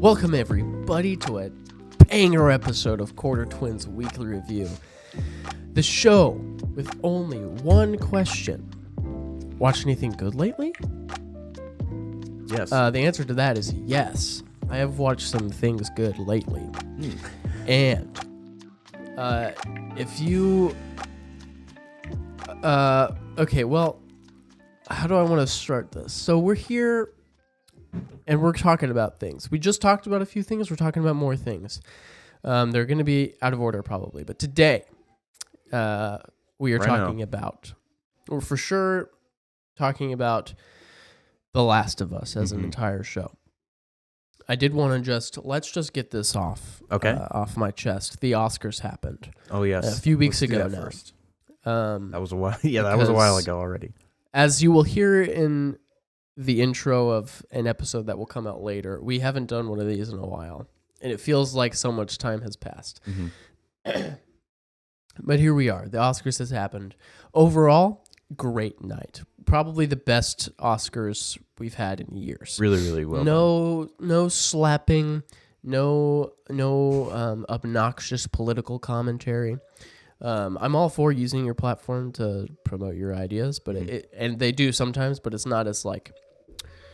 Welcome everybody to a banger episode of Quarter Twins Weekly Review. The show with only one question. Watch anything good lately? Yes. The answer to that is yes. I have watched some things good lately. And if you... okay, well, how do I want to start this? So we're here... and we're talking about things. We just talked about a few things. We're talking about more things. They're going to be out of order probably. But today, we are talking about, or for sure, talking about The Last of Us as an entire show. I did want to let's just get this off. Okay. Off my chest. The Oscars happened. Oh, yes. A few weeks ago now. First. That was a while. Yeah, that was a while ago already. As you will hear in the intro of an episode that will come out later, we haven't done one of these in a while, and it feels like so much time has passed. But here we are. The Oscars has happened. Overall, great night. Probably the best Oscars we've had in years. Really, really well. No slapping, no obnoxious political commentary. I'm all for using your platform to promote your ideas, but and they do sometimes, but it's not as like...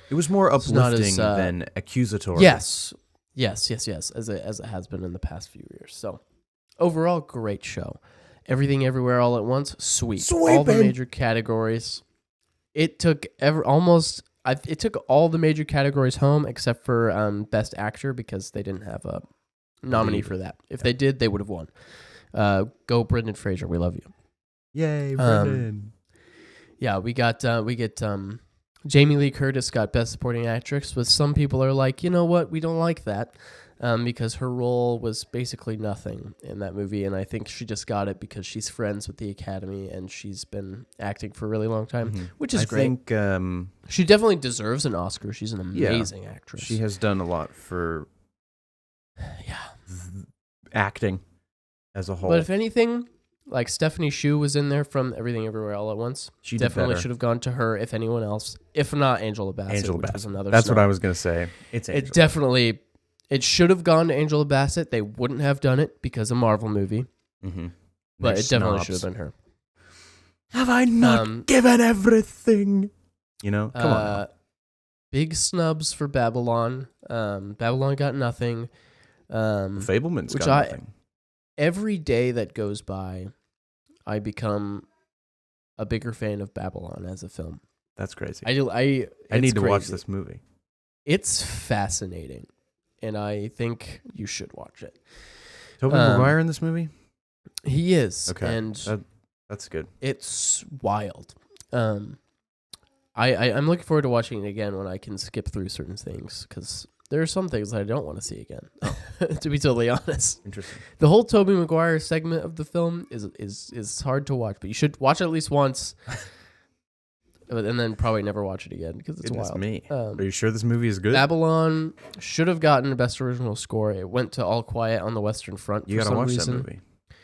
It was more uplifting than accusatory. Yes, as it has been in the past few years. So, overall, great show. Everything, Everywhere, All at Once, sweet. All the major categories. It took it took all the major categories home except for Best Actor because they didn't have a nominee for that. If they did, they would have won. Go Brendan Fraser, we love you. Yay, Brendan. Yeah, we get Jamie Lee Curtis got Best Supporting Actress, but some people are like, you know what, we don't like that because her role was basically nothing in that movie, and I think she just got it because she's friends with the Academy and she's been acting for a really long time, which is great. I think she definitely deserves an Oscar. She's an amazing actress. She has done a lot for acting as a whole. But if anything, like Stephanie Hsu was in there from Everything Everywhere All at Once. She definitely should have gone to her, if anyone else. If not, Angela Bassett. Was another That's snub. what I was going to say. It should have gone to Angela Bassett. They wouldn't have done it because of a Marvel movie. But it definitely should have been her. Have I not given everything? You know, come on. Big snubs for Babylon. Babylon got nothing. Fableman's got nothing. Every day that goes by, I become a bigger fan of Babylon as a film. That's crazy. I need to watch this movie. It's fascinating, and I think you should watch it. Tobey Maguire in this movie? He is. Okay, and that's good. It's wild. I'm looking forward to watching it again when I can skip through certain things, because there are some things that I don't want to see again, to be totally honest. Interesting. The whole Tobey Maguire segment of the film is hard to watch, but you should watch it at least once, and then probably never watch it again because it's wild. Me. Are you sure this movie is good? Babylon should have gotten Best Original Score. It went to All Quiet on the Western Front. You gotta watch that movie. I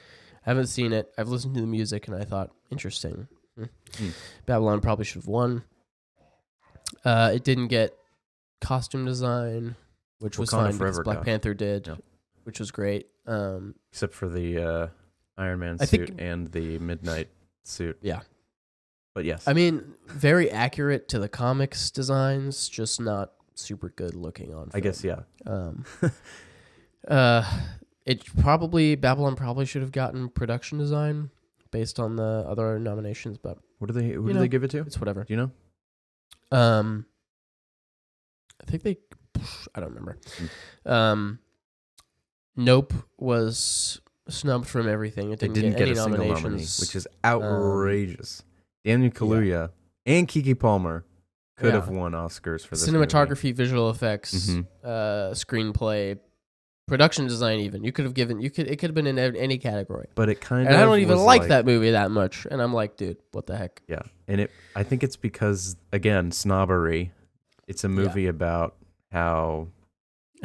haven't seen it. I've listened to the music and I thought, interesting. Babylon probably should have won. It didn't get costume design, which was fine because Black Panther did, which was great. Except for the Iron Man suit and the Midnight suit. Yeah. But yes. I mean, very accurate to the comics designs, just not super good looking on film. I guess, yeah. Babylon probably should have gotten production design based on the other nominations, but who do they give it to? It's whatever. Do you know? I think I don't remember. Nope was snubbed from everything. It didn't get any a single nominations, nominee, which is outrageous. Daniel Kaluuya and Keke Palmer could have won Oscars for this cinematography, movie. Visual effects, screenplay, production design. Even it could have been in any category. But it kind of. And I don't even like that movie that much. And I'm like, dude, what the heck? Yeah, and I think it's because again snobbery. It's a movie about how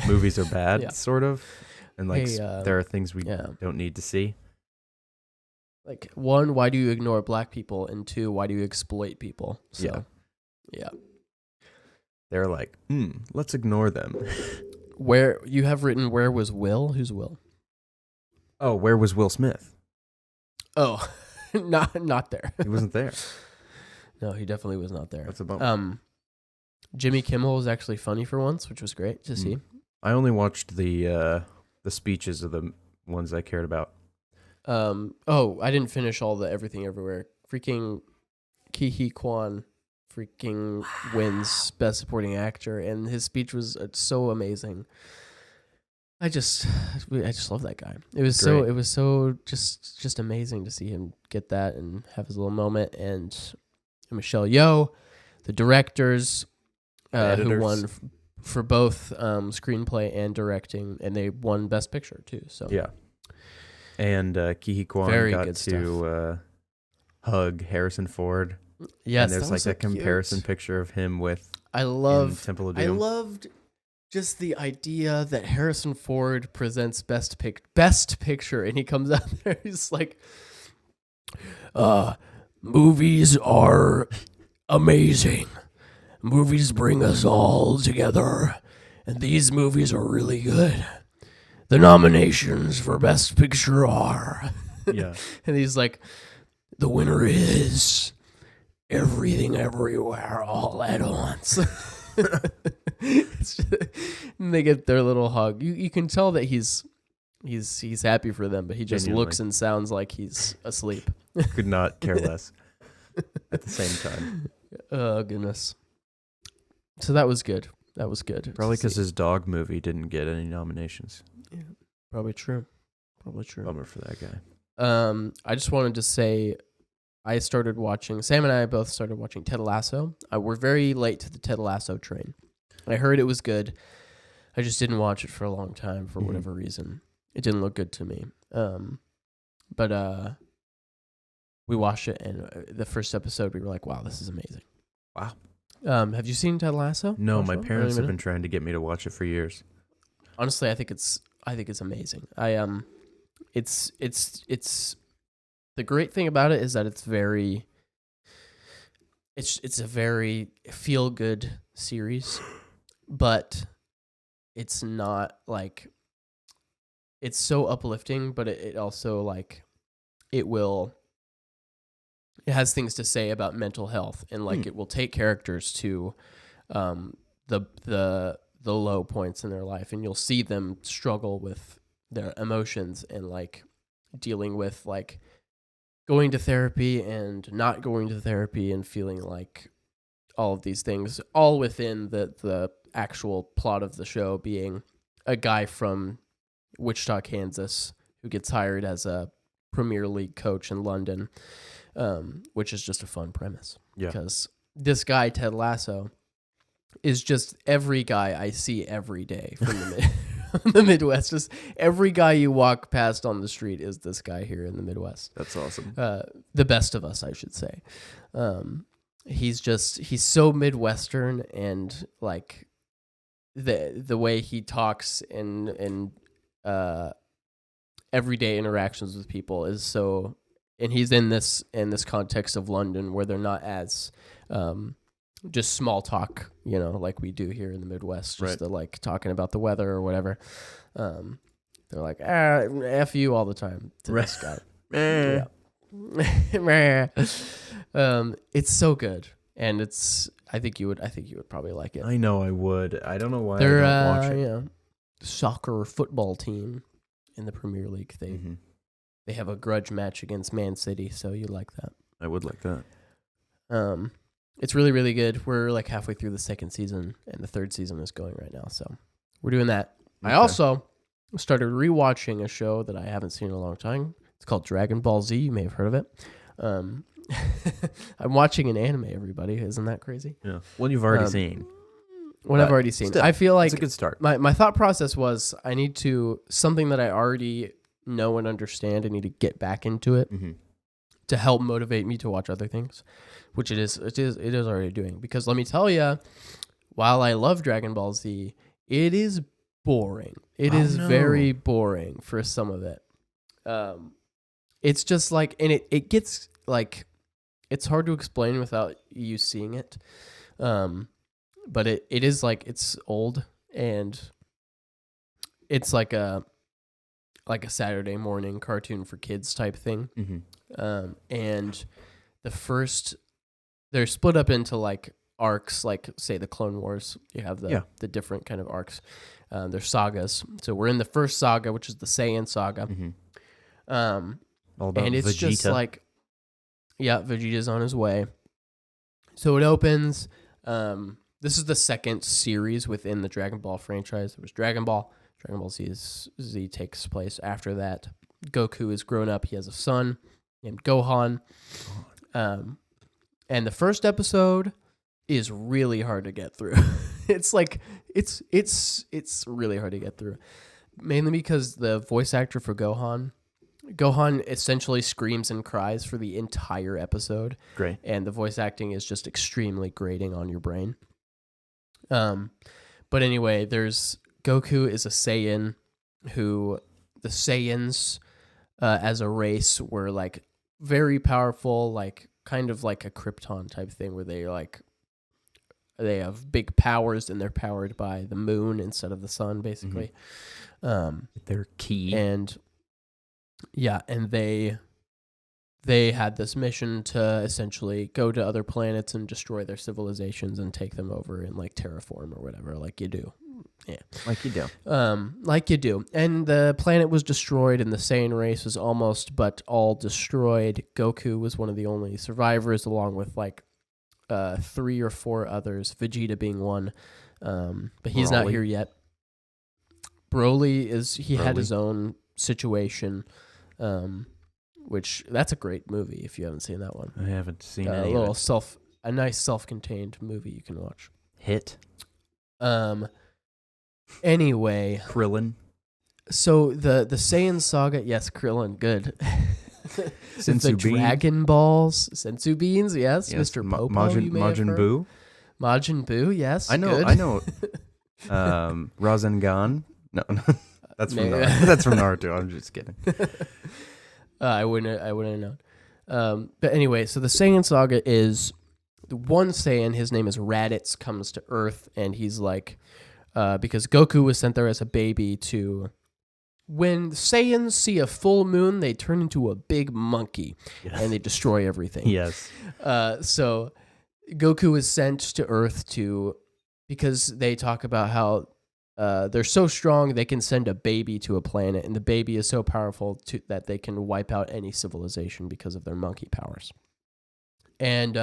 movies are bad, sort of, and like there are things we don't need to see. Like, one, why do you ignore black people? And two, why do you exploit people? So, yeah. They're like, let's ignore them. Where you have written, where was Will? Who's Will? Oh, where was Will Smith? Oh, not there. He wasn't there. No, he definitely was not there. That's a bummer. Jimmy Kimmel was actually funny for once, which was great to see. I only watched the speeches of the ones I cared about. I didn't finish all the Everything Everywhere. Freaking Ke Huy Quan freaking wins Best Supporting Actor, and his speech was so amazing. I just love that guy. It was so just amazing to see him get that and have his little moment. And Michelle Yeoh, the directors, who won for both screenplay and directing, and they won Best Picture too. So yeah, and Ke Huy Quan got to hug Harrison Ford. Yes, and there's like a comparison picture of him with Temple of Doom. I loved just the idea that Harrison Ford presents Best Picture, and he comes out there, he's like, movies are amazing. Movies bring us all together, and these movies are really good. The nominations for Best Picture are... Yeah. And he's like, the winner is Everything Everywhere All at Once. And they get their little hug. You can tell that he's happy for them, but he just looks and sounds like he's asleep. Could not care less at the same time. Oh, goodness. So that was good. That was good. Probably because his dog movie didn't get any nominations. Yeah, probably true. Bummer for that guy. I just wanted to say, Sam and I both started watching Ted Lasso. We're very late to the Ted Lasso train. I heard it was good. I just didn't watch it for a long time for whatever reason. It didn't look good to me. But we watched it, and the first episode, we were like, wow, this is amazing. Wow. Have you seen Ted Lasso? No, my parents have been trying to get me to watch it for years. Honestly, I think it's amazing. It's the great thing about it is that it's a very feel good series, but it's not like, it's so uplifting, but it also like it has things to say about mental health, and like it will take characters to the low points in their life, and you'll see them struggle with their emotions and like dealing with like going to therapy and not going to therapy and feeling like all of these things, all within the actual plot of the show being a guy from Wichita, Kansas, who gets hired as a Premier League coach in London, which is just a fun premise. Yeah. Because this guy, Ted Lasso, is just every guy I see every day from the Midwest. Just every guy you walk past on the street is this guy here in the Midwest. That's awesome. The best of us, I should say. He's so Midwestern, and like the way he talks and everyday interactions with people is so, and he's in this context of London where they're not as just small talk, like we do here in the Midwest, just like talking about the weather or whatever. They're like, F you all the time to this guy. It's so good, and I think you would probably like it. I know I would. I don't know why I don't watch it. Soccer football team in the Premier League. They have a grudge match against Man City, so you like that. I would like that. It's really, really good. We're like halfway through the second season, and the third season is going right now, so we're doing that. Okay. I also started rewatching a show that I haven't seen in a long time. It's called Dragon Ball Z. You may have heard of it. I'm watching an anime, everybody. Isn't that crazy? Yeah. One you've already seen. One I've already seen. Still, I feel like it's a good start. My thought process was I need to, something that I already know and understand, I need to get back into it to help motivate me to watch other things, which it is already doing. Because let me tell you, while I love Dragon Ball Z, it is boring. It is very boring for some of it. It's just like, and it gets like, it's hard to explain without you seeing it. But it is like, it's old, and it's like a Saturday morning cartoon for kids type thing. Mm-hmm. And they're split up into like arcs, like say the Clone Wars. You have the different kind of arcs. They're sagas. So we're in the first saga, which is the Saiyan saga. Mm-hmm. All about and it's Vegeta. Just like, Vegeta's on his way. So it opens. This is the second series within the Dragon Ball franchise. There was Dragon Ball. Dragon Ball Z takes place after that. Goku is grown up. He has a son named Gohan. And the first episode is really hard to get through. It's really hard to get through. Mainly because the voice actor for Gohan essentially screams and cries for the entire episode. Great. And the voice acting is just extremely grating on your brain. But anyway, Goku is a Saiyan who the Saiyans as a race were like very powerful, like kind of like a Krypton type thing where they have big powers and they're powered by the moon instead of the sun, basically. Mm-hmm. They're key. And they had this mission to essentially go to other planets and destroy their civilizations and take them over and like terraform or whatever, like you do. Yeah. Like you do. Like you do. And the planet was destroyed and the Saiyan race was almost but all destroyed. Goku was one of the only survivors along with like 3 or 4 others, Vegeta being one. But he's not here yet. Broly had his own situation, which that's a great movie if you haven't seen that one. I haven't seen any of it. A nice self-contained movie you can watch. Hit. Anyway, Krillin. So the Saiyan saga, yes, Krillin, good. Senzu the Dragon Balls, Senzu beans, yes. Mr. Popo, Majin Buu. Majin Buu, yes. I know. Rasengan. No, that's from Naruto. That's from Naruto. I'm just kidding. I wouldn't have known. But anyway, so the Saiyan saga is the one Saiyan. His name is Raditz. Comes to Earth, and he's like, because Goku was sent there as a baby to. When Saiyans see a full moon, they turn into a big monkey, and they destroy everything. Yes. So Goku is sent to Earth because they talk about how they're so strong they can send a baby to a planet, and the baby is so powerful that they can wipe out any civilization because of their monkey powers. And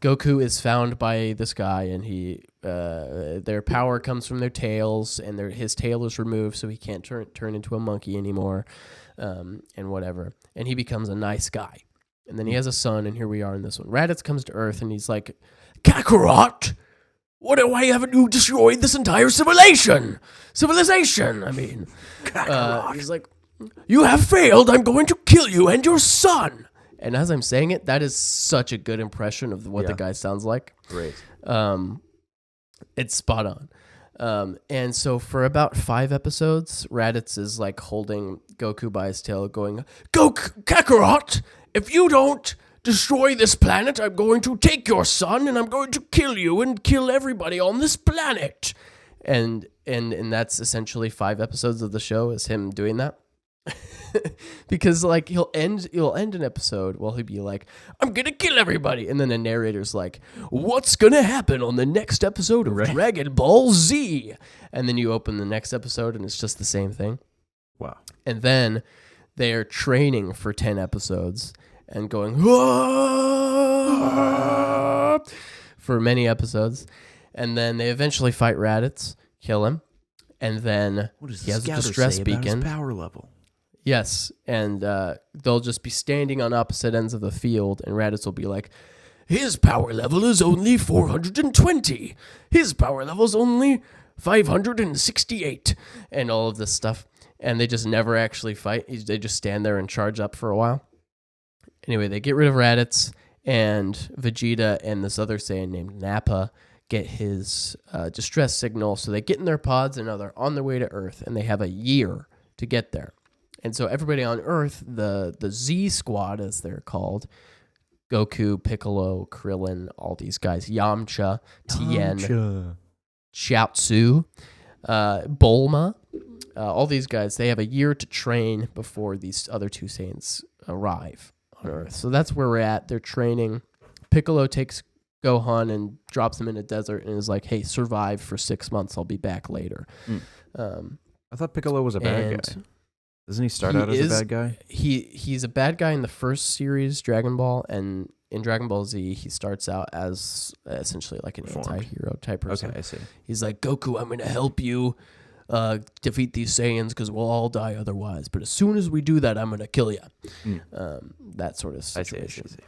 Goku is found by this guy, and their power comes from their tails, and his tail is removed, so he can't turn into a monkey anymore, and whatever. And he becomes a nice guy. And then he has a son, and here we are in this one. Raditz comes to Earth, and he's like, Kakarot! Why haven't you destroyed this entire civilization? I mean, he's like, you have failed. I'm going to kill you and your son. And as I'm saying it, that is such a good impression of what the guy sounds like. Great. It's spot on. And so for about 5 episodes, Raditz is like holding Goku by his tail going, Go Kakarot! If you don't destroy this planet, I'm going to take your son and I'm going to kill you and kill everybody on this planet. And that's essentially 5 episodes of the show is him doing that. Because like he'll end an episode while he'll be like, I'm gonna kill everybody, and then the narrator's like, what's gonna happen on the next episode of Dragon Ball Z? And then you open the next episode and it's just the same thing. Wow. And then they are training for 10 episodes and going for many episodes, and then they eventually fight Raditz, kill him, and then he has a distress beacon. His power level. Yes, and they'll just be standing on opposite ends of the field, and Raditz will be like, his power level is only 420. His power level is only 568, and all of this stuff. And they just never actually fight. They just stand there and charge up for a while. Anyway, they get rid of Raditz, and Vegeta and this other Saiyan named Nappa get his distress signal. So they get in their pods, and now they're on their way to Earth, and they have a year to get there. And so everybody on Earth, the Z Squad, as they're called, Goku, Piccolo, Krillin, all these guys, Yamcha, Tien, Chiaotzu, Bulma, all these guys, they have a year to train before these other two Saiyans arrive on Earth. So that's where we're at. They're training. Piccolo takes Gohan and drops him in a desert and is like, hey, survive for 6 months. I'll be back later. I thought Piccolo was a bad guy. Doesn't he start out as a bad guy? He's a bad guy in the first series, Dragon Ball, and in Dragon Ball Z, he starts out as essentially like an anti-hero type person. Okay, I see. He's like, Goku, I'm going to help you defeat these Saiyans because we'll all die otherwise. But as soon as we do that, I'm going to kill you. That sort of situation. I see.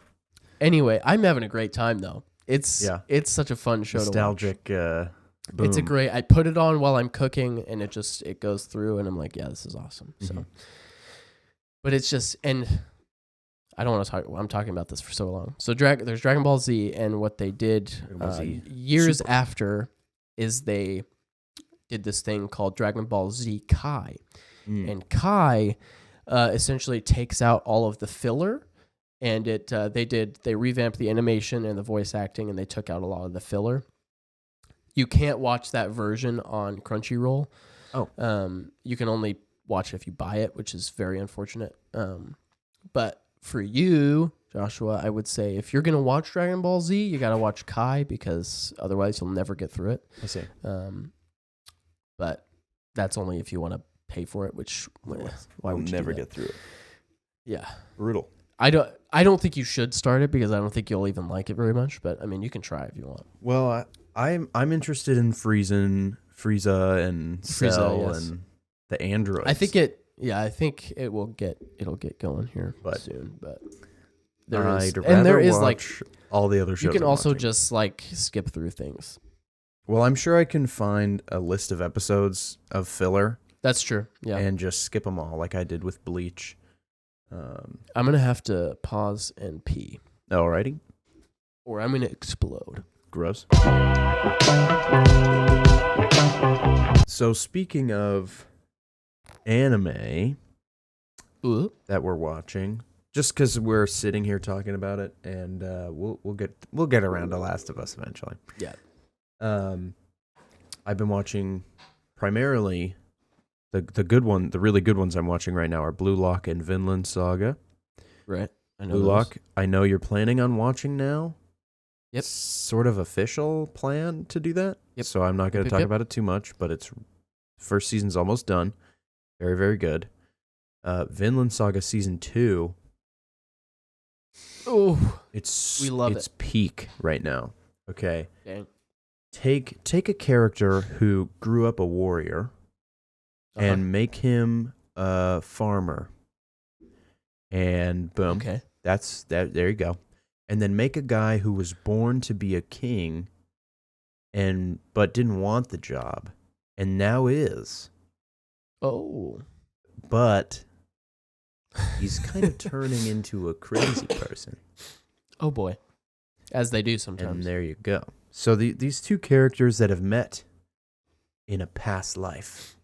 Anyway, I'm having a great time, though. It's such a fun show Nostalgic, to watch. It's a great. I put it on while I'm cooking, and it goes through, and I'm like, yeah, this is awesome. So, but it's just, and I don't want to talk. I'm talking about this for so long. So there's Dragon Ball Z, and what they did years after is they did this thing called Dragon Ball Z Kai, and Kai essentially takes out all of the filler, and they revamped the animation and the voice acting, and they took out a lot of the filler. You can't watch that version on Crunchyroll. You can only watch it if you buy it, which is very unfortunate. But for you, Joshua, I would say if you're going to watch Dragon Ball Z, you got to watch Kai because otherwise you'll never get through it. I see. But that's only if you want to pay for it, which why would you never get through it? Yeah. Brutal. I don't think you should start it because I don't think you'll even like it very much, but I mean, you can try if you want. Well, I'm interested in Frieza and Cell and the androids. I think it'll get going here soon, but there is like all the other shows. You can also just like skip through things. Well, I'm sure I can find a list of episodes of filler. That's true. Yeah. And just skip them all like I did with Bleach. I'm going to have to pause and pee. Alrighty. Or I'm going to explode. Gross. So speaking of anime that we're watching, just because we're sitting here talking about it, and we'll get around to Last of Us eventually. Yeah. I've been watching primarily the really good ones I'm watching right now are Blue Lock and Vinland Saga. Right. I know Blue Lock, I know you're planning on watching now. Yep. Sort of official plan to do that. Yep. So I'm not going to talk about it too much, but it's first season's almost done. Very, very good. Vinland Saga season 2. Oh, we love it. It's peak right now. Okay. Dang. Take a character who grew up a warrior and make him a farmer. And boom. Okay. That's that. There you go. And then make a guy who was born to be a king but didn't want the job and now is. Oh. But he's kind of turning into a crazy person. Oh boy. As they do sometimes. And there you go. So these two characters that have met in a past life,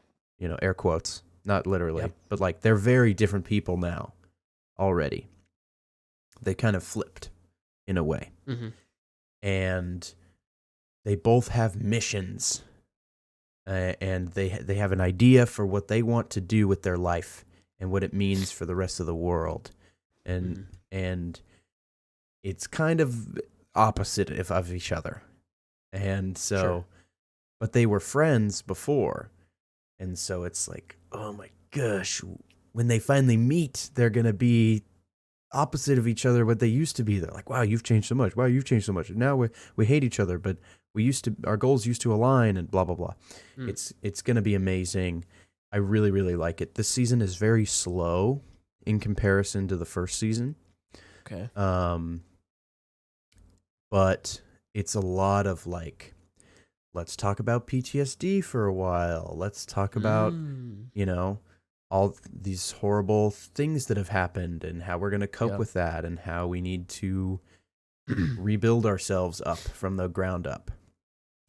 air quotes, not literally, but like they're very different people now already. They kind of flipped in a way. Mm-hmm. And they both have missions. And they have an idea for what they want to do with their life and what it means for the rest of the world. And it's kind of opposite of each other. And so, but they were friends before. And so it's like, oh my gosh, when they finally meet, they're going to be opposite of each other, what they used to be. They're like, wow, you've changed so much. Wow, you've changed so much. Now we hate each other, but our goals used to align and blah, blah, blah. It's going to be amazing. I really, really like it. This season is very slow in comparison to the first season. Okay. But it's a lot of like, let's talk about PTSD for a while. Let's talk about, all these horrible things that have happened and how we're going to cope with that and how we need to rebuild ourselves up from the ground up.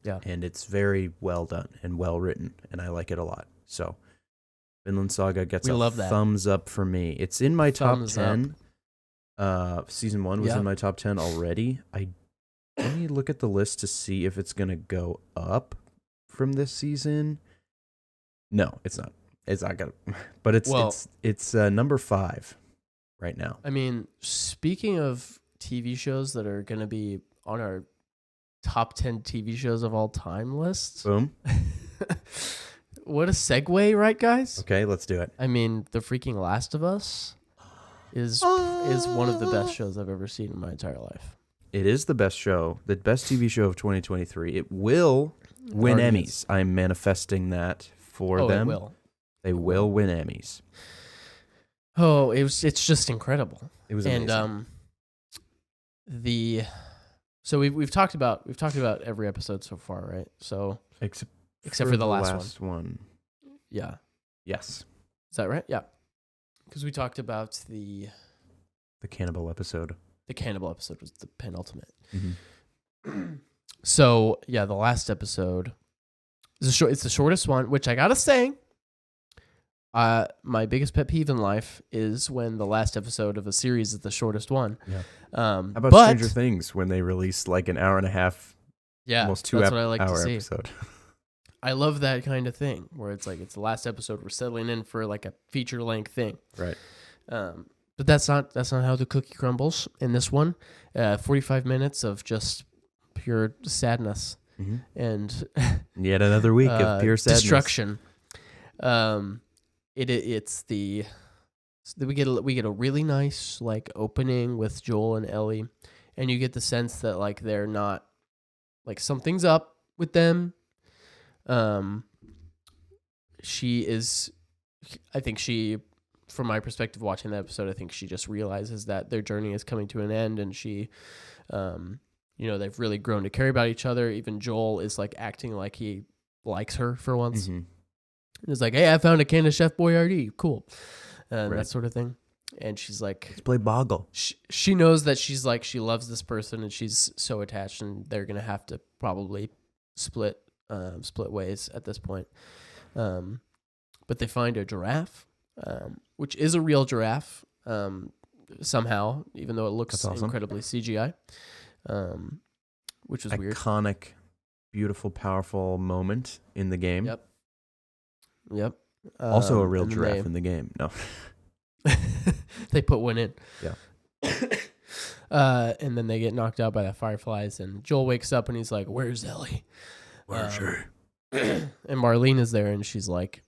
Yeah. And it's very well done and well written, and I like it a lot. So Vinland Saga gets thumbs up for me. It's in my top 10. Season 1 was in my top 10 already. Let me look at the list to see if it's going to go up from this season. No, it's not. It's not gonna, but it's number 5 right now. I mean, speaking of TV shows that are going to be on our top 10 TV shows of all time lists. Boom. What a segue, right, guys? Okay, let's do it. I mean, the freaking Last of Us is one of the best shows I've ever seen in my entire life. It is the best show, the best TV show of 2023. It will win Emmys. I'm manifesting that for them. It will. They will win Emmys. Oh, it's just incredible. It was amazing. And so we've talked about every episode so far, right? So except for the last one. Yeah. Yes. Is that right? Yeah. Because we talked about the cannibal episode. The cannibal episode was the penultimate. Mm-hmm. So yeah, the last episode is it's the shortest one, which I gotta say, my biggest pet peeve in life is when the last episode of a series is the shortest one. Yeah. How about Stranger Things when they released like an hour and a half? Yeah, almost 2 hour episode. I love that kind of thing where it's like it's the last episode. We're settling in for like a feature length thing, right? But that's not how the cookie crumbles in this one. 45 minutes of just pure sadness and yet another week of pure sadness, destruction. We get a really nice like opening with Joel and Ellie, and you get the sense that like they're not like something's up with them. I think she, from my perspective watching that episode, I think she just realizes that their journey is coming to an end, and she, they've really grown to care about each other. Even Joel is like acting like he likes her for once. And it's like, hey, I found a can of Chef Boyardee. Cool. That sort of thing. And she's like, let's play Boggle. She knows that she's like, she loves this person and she's so attached, and they're going to have to probably split ways at this point. But they find a giraffe, which is a real giraffe, somehow, even though it looks incredibly CGI, which is weird. Iconic, beautiful, powerful moment in the game. Yep. Also a real giraffe in the game. No. They put one in. Yeah. And then they get knocked out by the fireflies, and Joel wakes up and he's like, "Where's Ellie? Where's she?" And Marlene is there, and she's like,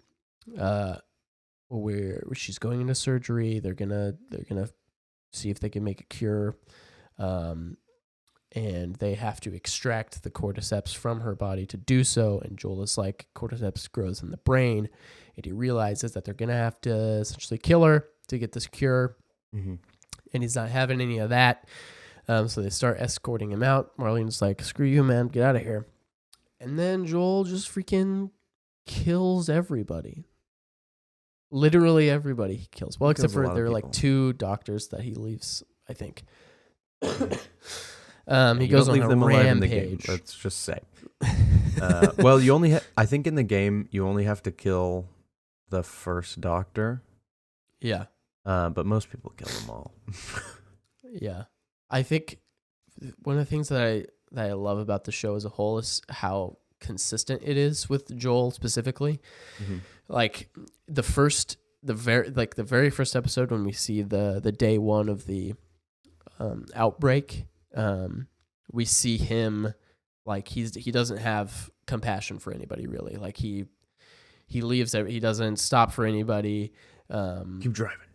she's going into surgery. They're gonna see if they can make a cure. And they have to extract the cordyceps from her body to do so. And Joel is like, cordyceps grows in the brain, and he realizes that they're gonna have to essentially kill her to get this cure. And he's not having any of that. So they start escorting him out. Marlene's like, "Screw you, man, get out of here." And then Joel just freaking kills everybody. Literally everybody he kills. Well, except for there are like 2 doctors that he leaves, I think. He goes on a rampage. Let's just say. Well, you only I think in the game you only have to kill the first doctor. Yeah. But most people kill them all. Yeah. I think one of the things that I love about the show as a whole is how consistent it is with Joel specifically. Like the very first episode when we see the day one of the outbreak, we see him like he doesn't have compassion for anybody really. Like he leaves. He doesn't stop for anybody. Keep driving.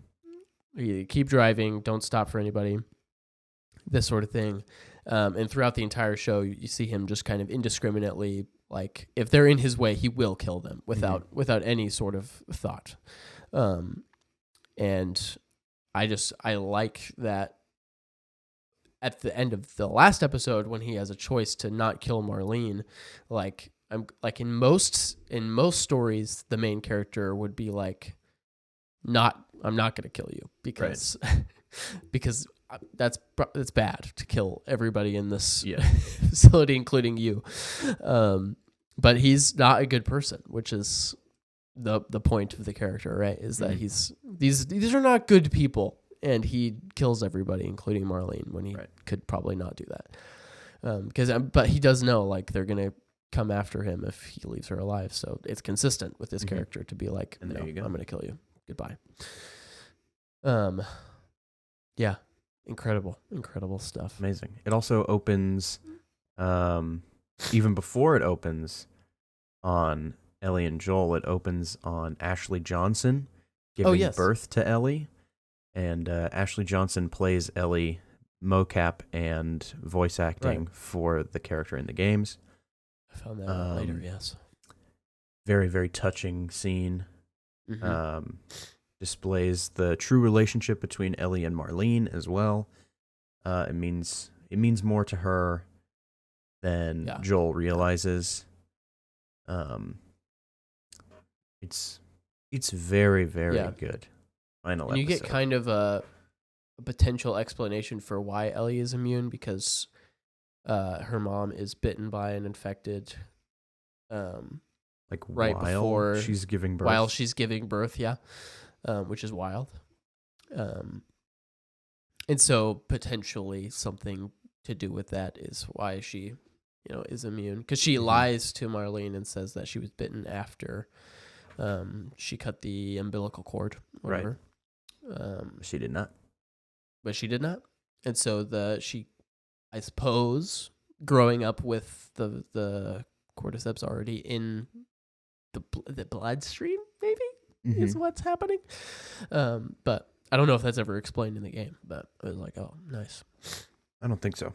Keep driving. Don't stop for anybody. This sort of thing. And throughout the entire show, you see him just kind of indiscriminately, like if they're in his way, he will kill them without any sort of thought. And I like that at the end of the last episode when he has a choice to not kill Marlene, like I'm like in most stories, the main character would be like, I'm not going to kill you because because that's bad to kill everybody in this facility, including you. But he's not a good person, which is the point of the character, right? Is that these are not good people, and he kills everybody, including Marlene, when he could probably not do that. But he does know like they're gonna come after him if he leaves her alive. So it's consistent with his character to be like, And there you go. I'm going to kill you. Goodbye. Yeah, incredible stuff. Amazing. It also opens, even before it opens on Ellie and Joel, it opens on Ashley Johnson giving birth to Ellie. And Ashley Johnson plays Ellie mocap and voice acting for the character in the games. I found that out later, yes. Very, very touching scene. Displays the true relationship between Ellie and Marlene as well. It means more to her than Joel realizes. It's very, very good. Final episode. You get kind of a potential explanation for why Ellie is immune, because her mom is bitten by an infected before she's giving birth. While she's giving birth, which is wild. And so potentially something to do with that is why she, is immune, because she lies to Marlene and says that she was bitten after she cut the umbilical cord, whatever. She did not. But she did not. And so I suppose, growing up with the cordyceps already in the bloodstream, maybe, is what's happening. But I don't know if that's ever explained in the game, but I was like, oh, nice. I don't think so.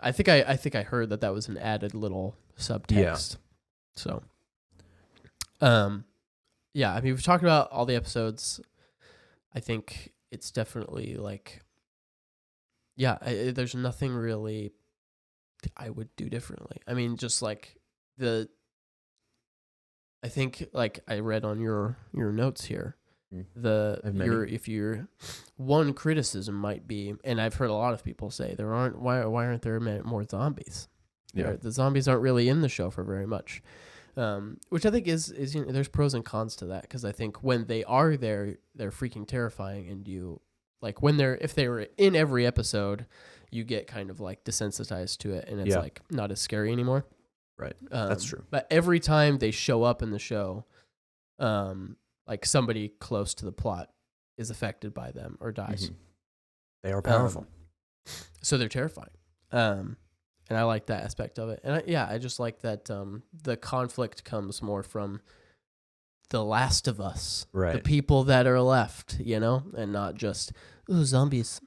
I think I heard that was an added little subtext. Yeah. So, I mean, we've talked about all the episodes. I think it's definitely like, there's nothing really I would do differently. I mean, just like I think, like I read on your notes here, if your one criticism might be, and I've heard a lot of people say why aren't there more zombies? Yeah, the zombies aren't really in the show for very much. Which I think is there's pros and cons to that, because I think when they are there, they're freaking terrifying, and you like if they were in every episode, you get kind of like desensitized to it, and it's like not as scary anymore. Right, that's true. But every time they show up in the show, like somebody close to the plot is affected by them or dies. They are powerful, so they're terrifying. And I like that aspect of it. And I just like that the conflict comes more from the Last of Us, right? The people that are left, and not just zombies.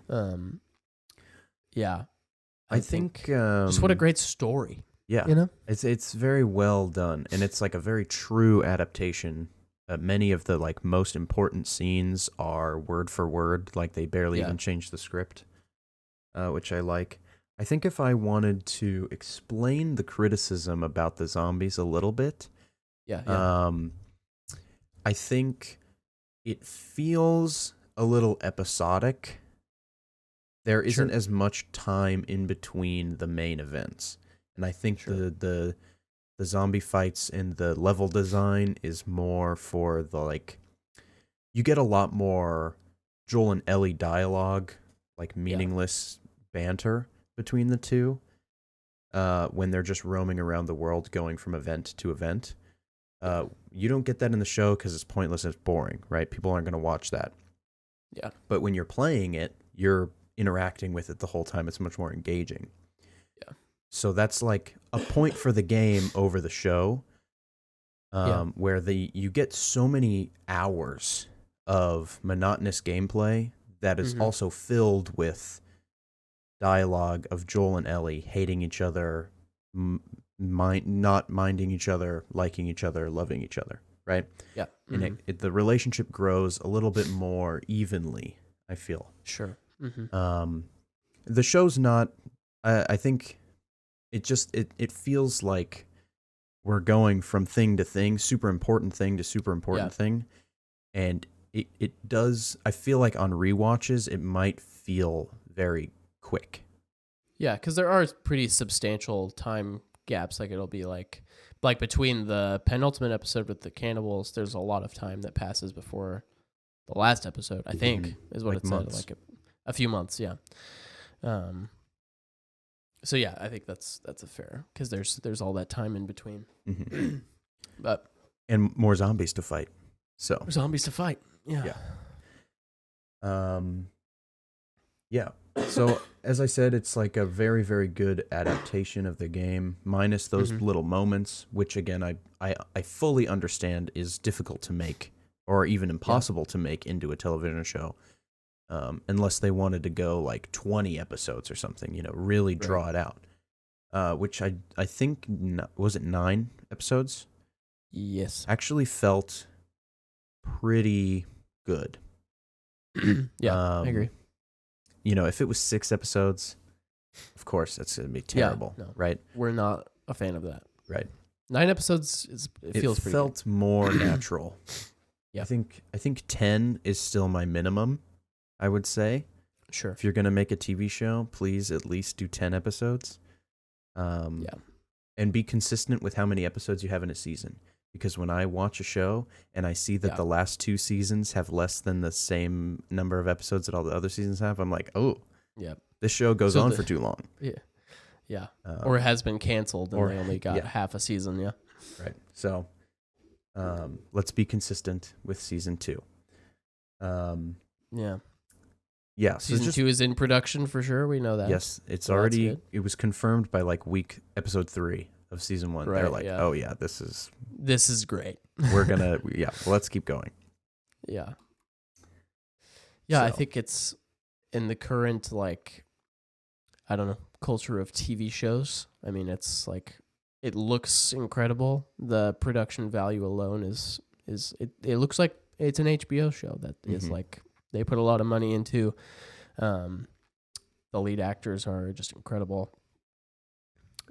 I think just what a great story. Yeah, it's very well done, and it's like a very true adaptation. Many of the like most important scenes are word for word, like they barely even change the script, which I like. I think if I wanted to explain the criticism about the zombies a little bit, I think it feels a little episodic. There isn't as much time in between the main events, and I think the zombie fights and the level design is more for the like. You get a lot more Joel and Ellie dialogue, like meaningless banter between the two, when they're just roaming around the world going from event to event. You don't get that in the show because it's pointless and it's boring, right? People aren't going to watch that. Yeah. But when you're playing it, you're interacting with it the whole time. It's much more engaging. Yeah. So that's like a point for the game over the show, where you get so many hours of monotonous gameplay that is also filled with dialogue of Joel and Ellie hating each other, not minding each other, liking each other, loving each other, right? Yeah. And the relationship grows a little bit more evenly, I feel. Sure. The show's not, I think it feels like we're going from thing to thing, super important thing to super important thing. And it does, I feel like on rewatches, it might feel very quick. Yeah, because there are pretty substantial time gaps. Like it'll be like between the penultimate episode with the cannibals, there's a lot of time that passes before the last episode, I think, is what like it months. said. Like a few months, yeah. So yeah, I think that's a fair, because there's all that time in between. Mm-hmm. But And more zombies to fight. So zombies to fight. Yeah. Yeah. So as I said, it's like a very, very good adaptation of the game, minus those little moments, which again I fully understand is difficult to make, or even impossible to make into a television show, unless they wanted to go like 20 episodes or something, really draw it out. Which I think was it 9 episodes? Yes. Actually felt pretty good. Yeah, I agree. If it was 6 episodes, of course that's gonna be terrible, right? We're not a fan of that. Right. 9 episodes it feels pretty felt good. more natural. Yeah. I think 10 is still my minimum, I would say. Sure. If you're gonna make a TV show, please at least do 10 episodes. And be consistent with how many episodes you have in a season. Because when I watch a show and I see that the last 2 seasons have less than the same number of episodes that all the other seasons have, I'm like, oh, this show goes on for too long. Yeah. Yeah. Or it has been canceled and they only got half a season, Right. So let's be consistent with season 2. Yeah. Yeah. Season 2 is in production for sure. We know that. Yes. It's already, it was confirmed by like episode 3 of season 1. Right, They're like, oh yeah, this is great. We're gonna, let's keep going. Yeah. Yeah. So. I think it's in the current, culture of TV shows. I mean, it's like, it looks incredible. The production value alone it looks like it's an HBO show that is like, they put a lot of money into. The lead actors are just incredible.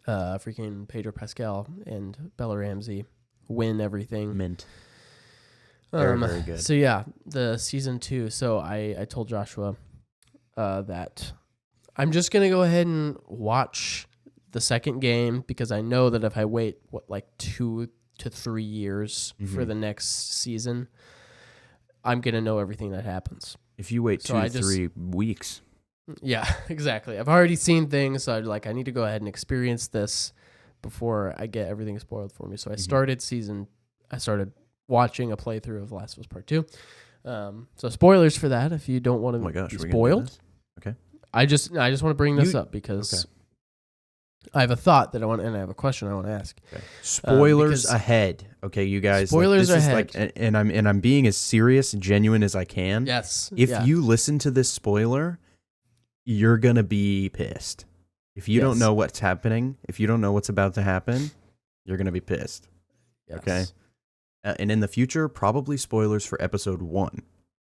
Freaking Pedro Pascal and Bella Ramsey win everything. Mint. Very, very good. So yeah, the season 2. So I told Joshua that I'm just gonna go ahead and watch the second game, because I know that if I wait 2 to 3 years for the next season, I'm gonna know everything that happens. If you wait 2 to 3 weeks. Yeah, exactly. I've already seen things, so I need to go ahead and experience this before I get everything spoiled for me. So I started watching a playthrough of Last of Us Part 2. So spoilers for that if you don't want to be spoiled. Okay. I just want to bring this up because I have a thought that I want, and I have a question I want to ask. Okay. Spoilers ahead. Okay, you guys. Spoilers ahead. And I'm being as serious and genuine as I can. Yes. If you listen to this spoiler, you're going to be pissed. If you don't know what's happening, if you don't know what's about to happen, you're going to be pissed. Yes. Okay? And in the future, probably spoilers for episode 1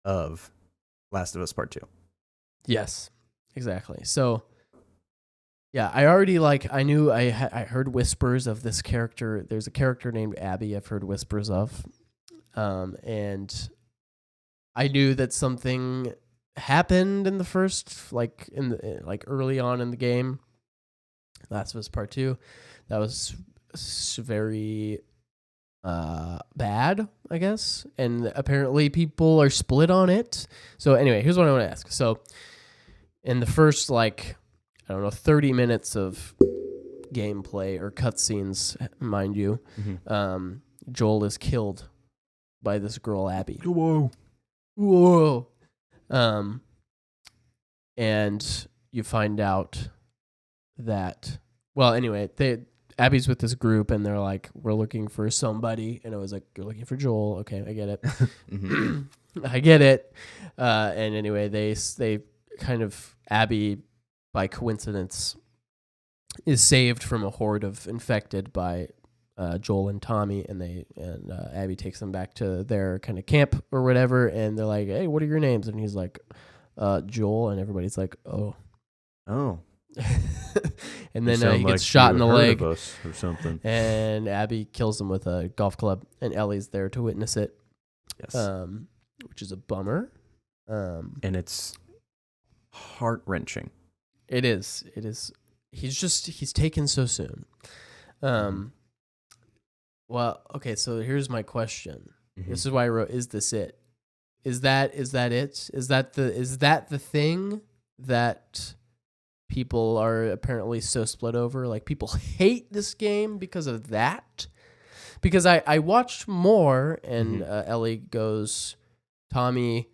of Last of Us Part 2. Yes, exactly. So, yeah, I already I heard whispers of this character. There's a character named Abby I've heard whispers of. And I knew that something happened in the first, early on in the game, Last of Us Part 2, that was very bad, I guess, and apparently people are split on it. So anyway, here's what I want to ask. So in the first 30 minutes of gameplay or cutscenes, mind you, Joel is killed by this girl Abby. Whoa. And you find out that, Abby's with this group and they're like, we're looking for somebody. And it was like, you're looking for Joel. Okay, I get it. I get it. And anyway, they kind of, Abby, by coincidence, is saved from a horde of infected by Joel and Tommy, and Abby takes them back to their kind of camp or whatever, and they're like, hey, what are your names? And he's like, Joel, and everybody's like, oh. And then he gets shot in the leg or something, and Abby kills him with a golf club, and Ellie's there to witness it. Yes. Which is a bummer. And it's heart-wrenching. It is. He's taken so soon. Well, okay, so here's my question. This is why I wrote, is this it? Is that it? Is that the thing that people are apparently so split over. Like, people hate this game because of that. Because I watched more, and Tommy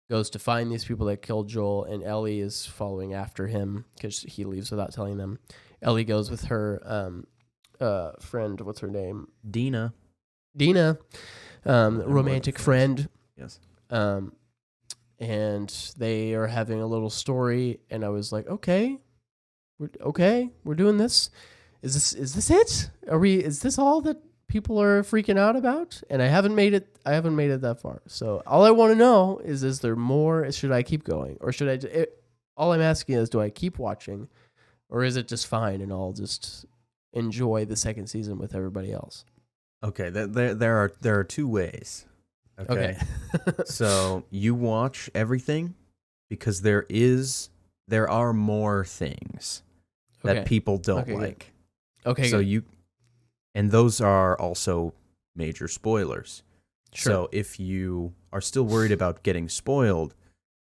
goes to find these people that killed Joel, and Ellie is following after him because he leaves without telling them. Ellie goes with her friend. What's her name? Dina, romantic friend. Yes. And they are having a little story, and I was like, okay, we're doing this. Is this it? Is this all that people are freaking out about? And I haven't made it that far. So all I want to know is there more? Should I keep going, or should I? All I'm asking is, do I keep watching, or is it just fine and I'll just enjoy the second season with everybody else? Okay, there are two ways. Okay. So you watch everything because there are more things that people don't like. Good. Okay. So good. And those are also major spoilers. Sure. So if you are still worried about getting spoiled,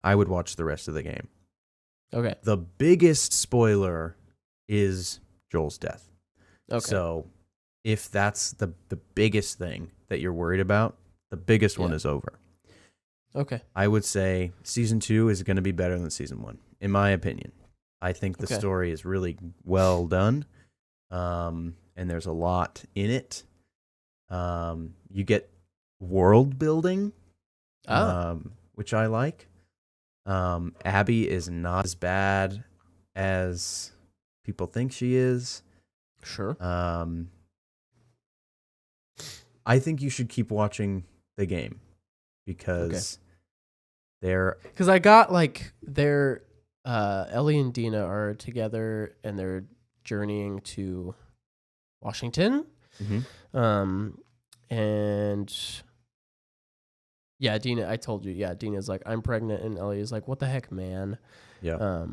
I would watch the rest of the game. Okay. The biggest spoiler is Joel's death. Okay. So if that's the biggest thing that you're worried about, the biggest one is over. Okay. I would say season 2 is going to be better than season 1, in my opinion. I think the story is really well done, and there's a lot in it. You get world building, which I like. Abby is not as bad as people think she is. Sure. I think you should keep watching the game because I got like Ellie and Dina are together and they're journeying to Washington. Mm-hmm. And yeah, Dina, I told you, Dina's like, I'm pregnant, and Ellie is like, what the heck, man? Yeah.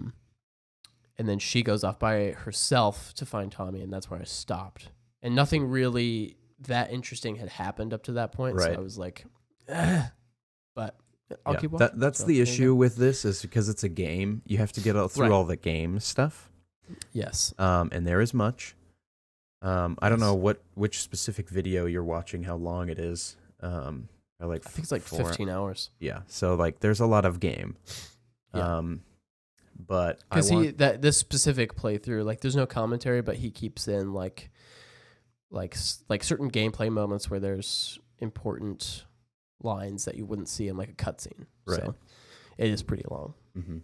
And then she goes off by herself to find Tommy, and that's where I stopped. And nothing really that interesting had happened up to that point, right. So I was like, but I'll keep watching. That's the issue with this, is because it's a game. You have to get through all the game stuff. Yes. And there is much. I don't know which specific video you're watching, how long it is. I think it's like 15 hours. Yeah. So like there's a lot of game. Yeah. But because this specific playthrough, like there's no commentary, but he keeps in like certain gameplay moments where there's important lines that you wouldn't see in like a cutscene. Right. So it is pretty long. Mm-hmm.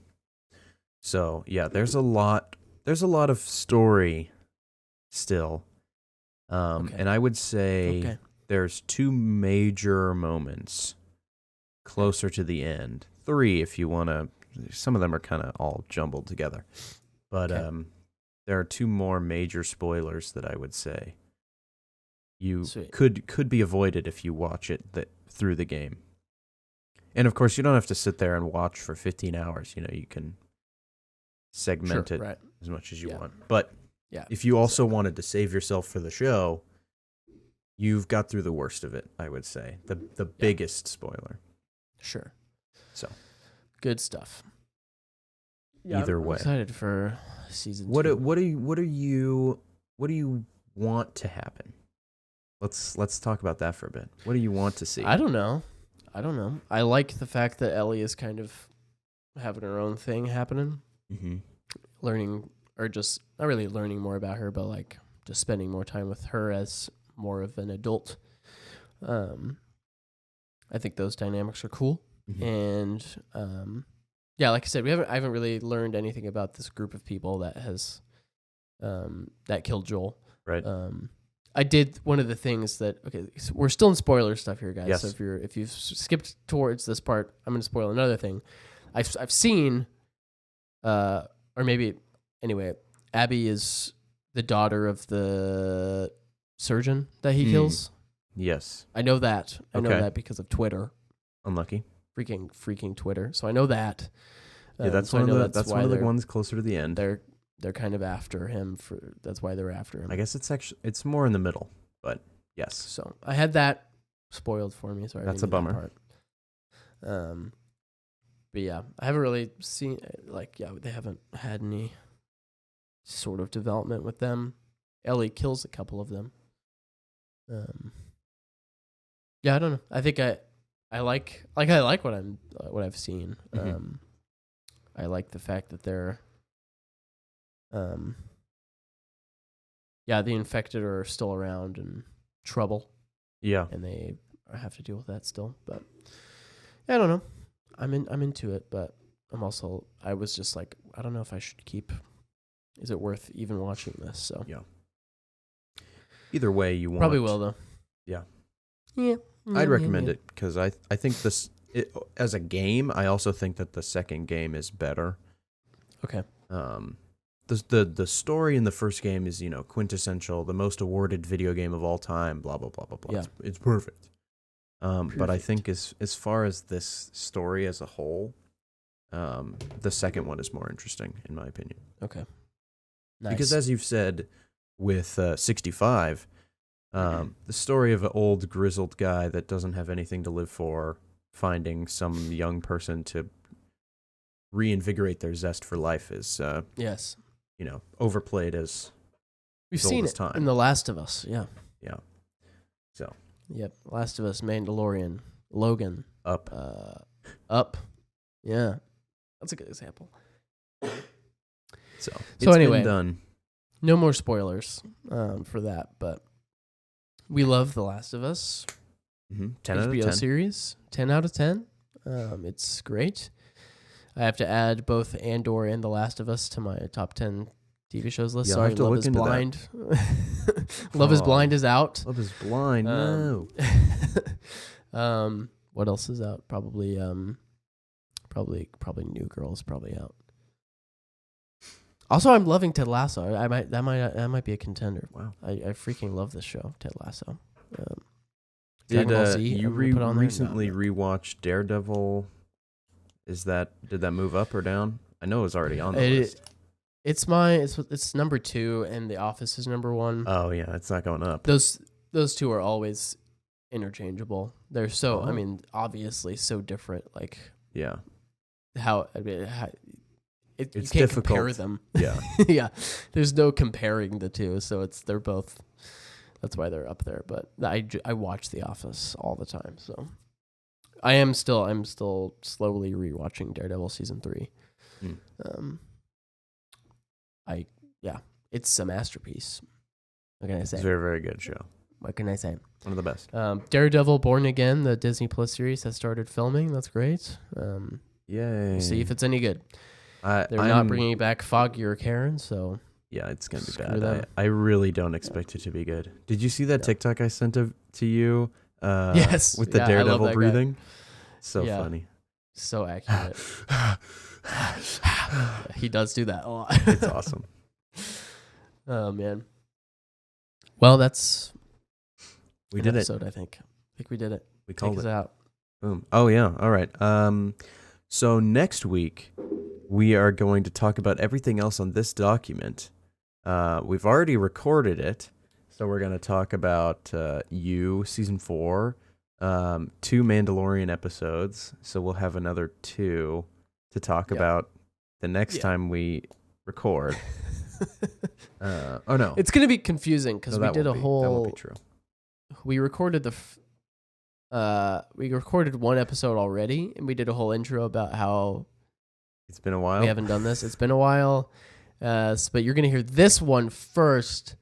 So yeah, there's a lot of story still. And I would say there's 2 major moments closer to the end. 3 if you want to. Some of them are kind of all jumbled together. But there are 2 more major spoilers that I would say you could be avoided if you watch it through the game. And of course, you don't have to sit there and watch for 15 hours. You know, you can segment it as much as you want. But if you also wanted to save yourself for the show, you've got through the worst of it, I would say. The biggest spoiler. Sure. So good stuff. Either way, I'm excited for season 2. What do you want to happen? Let's talk about that for a bit. What do you want to see? I don't know. I like the fact that Ellie is kind of having her own thing happening. Mm-hmm. Learning, or just not really learning more about her, but like just spending more time with her as more of an adult. I think those dynamics are cool. Mm-hmm. And like I said, I haven't really learned anything about this group of people that has that killed Joel. Right. I did one of the things that so we're still in spoiler stuff here, guys. Yes. So if you've skipped towards this part, I'm going to spoil another thing. I've seen, or maybe anyway, Abby is the daughter of the surgeon that he kills. Yes, I know that. I know that because of Twitter. Unlucky. Freaking Twitter. So I know that. Yeah, that's one of the ones closer to the end. They're kind of after him that's why they're after him. I guess it's more in the middle, but yes. So I had that spoiled for me. So that's a bummer. That part. But yeah, I haven't really seen they haven't had any sort of development with them. Ellie kills a couple of them. Yeah, I don't know. I think I like what I've seen. Mm-hmm. I like the fact that they're the infected are still around and trouble. Yeah. And they have to deal with that still. But I don't know. I'm into it, but I was just like, I don't know if I should keep. Is it worth even watching this? So Yeah. Either way, you want. Probably will though. Yeah. Yeah. I'd recommend it because I think as a game, I also think that the second game is better. Okay. The story in the first game is, quintessential, the most awarded video game of all time, blah blah blah blah blah. Yeah. It's perfect. But I think as far as this story as a whole, the second one is more interesting in my opinion. Okay. Nice. Because as you've said with 65, the story of an old grizzled guy that doesn't have anything to live for, finding some young person to reinvigorate their zest for life is yes, overplayed as we've old seen as it time. in The Last of Us. Yeah. Yeah. So. Yep. Last of Us, Mandalorian, Logan, Up. Up. Yeah, that's a good example. So anyway, been done. No more spoilers for that, but we love The Last of Us. 10 out of HBO 10. series, 10 out of 10. It's great. I have to add both Andor and The Last of Us to my top 10 TV shows list. Yeah, Sorry, I'll have to Love look is into Blind. Love is Blind is out. Love is Blind. No. What else is out? Probably New Girl is probably out. Also, I'm loving Ted Lasso. That might be a contender. Wow. I freaking love this show, Ted Lasso. Did Dragon Ball Z, you put on there? recently No. rewatch Daredevil? Did that move up or down? I know it was already on the list. It's number 2, and The Office is number 1. Oh yeah, it's not going up. Those two are always interchangeable. They're so, Oh. obviously so different. Like Yeah. you It's can't difficult. compare them. Yeah. Yeah, there's no comparing the two. So they're both. That's why they're up there. But I watch The Office all the time. So I'm still slowly rewatching Daredevil season 3. It's a masterpiece. What can I say? It's a very, very good show. What can I say? One of the best. Daredevil Born Again, the Disney Plus series, has started filming. That's great. Yay. We'll see if it's any good. They're I'm not bringing back Foggy or Karen, so Yeah, it's gonna be Screw bad. them. I really don't expect it to be good. Did you see that TikTok I sent to you? Yes. With the Yeah, I love Daredevil that guy. breathing. So Yeah. funny. so accurate. He does do that a lot. It's awesome. Oh man. Well, that's We an did episode, I think we did it. We Take called us it. out. Boom. Oh yeah. All right. So next week we are going to talk about everything else on this document. We've already recorded it, so we're going to talk about season 4, 2 Mandalorian episodes. So we'll have another 2 to talk about the next time we record. Oh no, It's gonna be confusing because No, we that did a won't be- That won't whole. be true. We recorded we recorded one episode already, and we did a whole intro about how It's been a while. we haven't done this. It's been a while, but you're gonna hear this one first,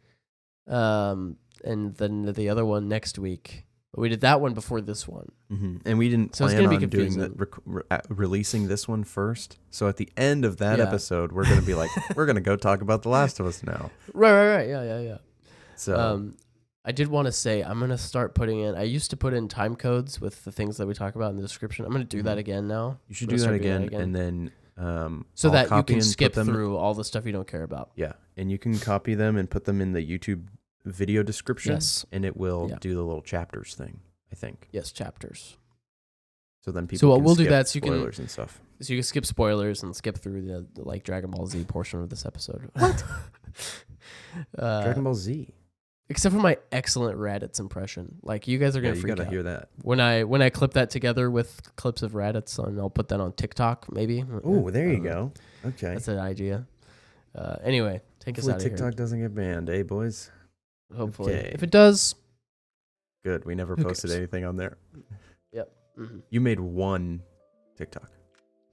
and then the other one next week. But we did that one before this one. Mm-hmm. And we didn't So it's plan gonna be on doing confusing. releasing this one first. So at the end of that Yeah. episode, we're going to be like, we're going to go talk about The Last of Us now. Right. Yeah. So I did want to say I'm gonna start putting in. I used to put in time codes with the things that we talk about in the description. I'm gonna do that again now. you should I'm do gonna that start doing again, and then so I'll that you copy can and put skip them- through all the stuff you don't care about. Yeah, and you can copy them and put them in the YouTube video description. Yes. And it will Yeah. do the little chapters thing, I think. Yes, chapters. So then people. So can we'll do skip that so you can- spoilers and stuff. So you can skip spoilers and skip through the like Dragon Ball Z portion of this episode. What? Uh, Dragon Ball Z. except for my excellent Raditz impression. Like you guys are Yeah, gonna you freak gotta out hear that. when I clip that together with clips of Raditz, and I'll put that on TikTok maybe. Oh, there I you don't know. go. Okay. That's an idea. Anyway, take us Hopefully out of here. TikTok doesn't get banned, eh, boys? Hopefully. Okay. If it does, Good. We never Who posted cares? anything on there. yep. Mm-hmm. You made one TikTok.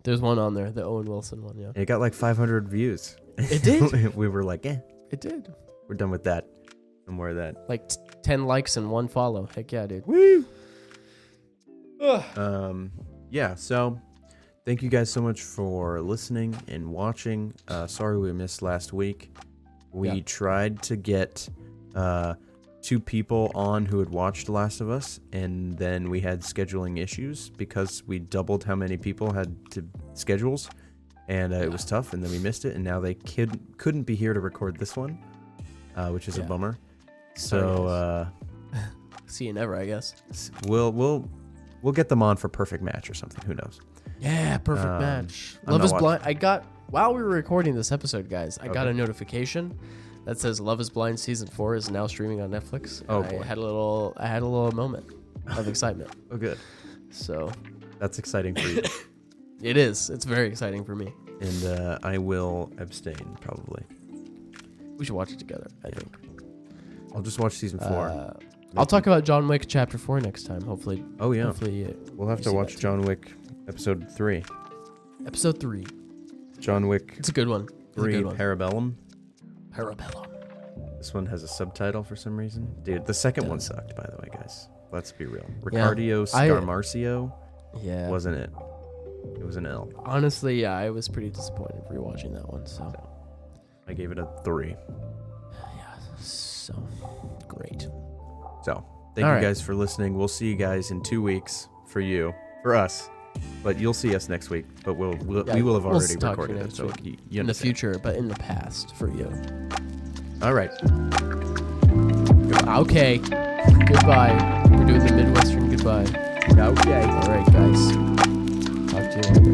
There's one on there, the Owen Wilson one, yeah. And it got like 500 views. It did? We were like, It did. we're done with that. And more of that. Like 10 likes and 1 follow. Heck yeah, dude. Woo! Yeah, so thank you guys so much for listening and watching. Sorry we missed last week. We tried to get 2 people on who had watched Last of Us, and then we had scheduling issues because we doubled how many people had to schedules, and it was tough, and then we missed it, and now they couldn't be here to record this one, which is a bummer. So see you never, I guess. we'll get them on for Perfect Match or something. Who knows? Yeah, perfect match. I'm Love not is Blind. While we were recording this episode, guys, I got Okay. a notification that says Love is Blind season 4 is now streaming on Netflix. Oh, And boy. I had a little moment of excitement. Oh, good. So That's exciting for you. it is. It's very exciting for me. And I will abstain, probably. We should watch it together, I think. I'll just watch season 4. I'll talk about John Wick Chapter 4 next time. Hopefully. Oh, yeah. Hopefully, We'll have you to see watch that too. John Wick episode 3. Episode 3. John Wick It's a good one. It's a 3 good one. Parabellum. Parabellum. This one has a subtitle for some reason. Dude, the second one sucked, by the way, guys. Let's be real. Ricardo Scarmarcio Yeah. wasn't it. It was an L. Honestly, yeah, I was pretty disappointed rewatching that one. So, I gave it a 3. yeah, so great. So, thank All you right. guys for listening. We'll see you guys in 2 weeks for you. For us. But you'll see us next week. But we will have we'll already talk to you recorded it. next So week. you In the understand. future, but in the past for you. All right. Okay. Goodbye. We're doing the Midwestern goodbye. Okay. All right, guys. Talk to you later.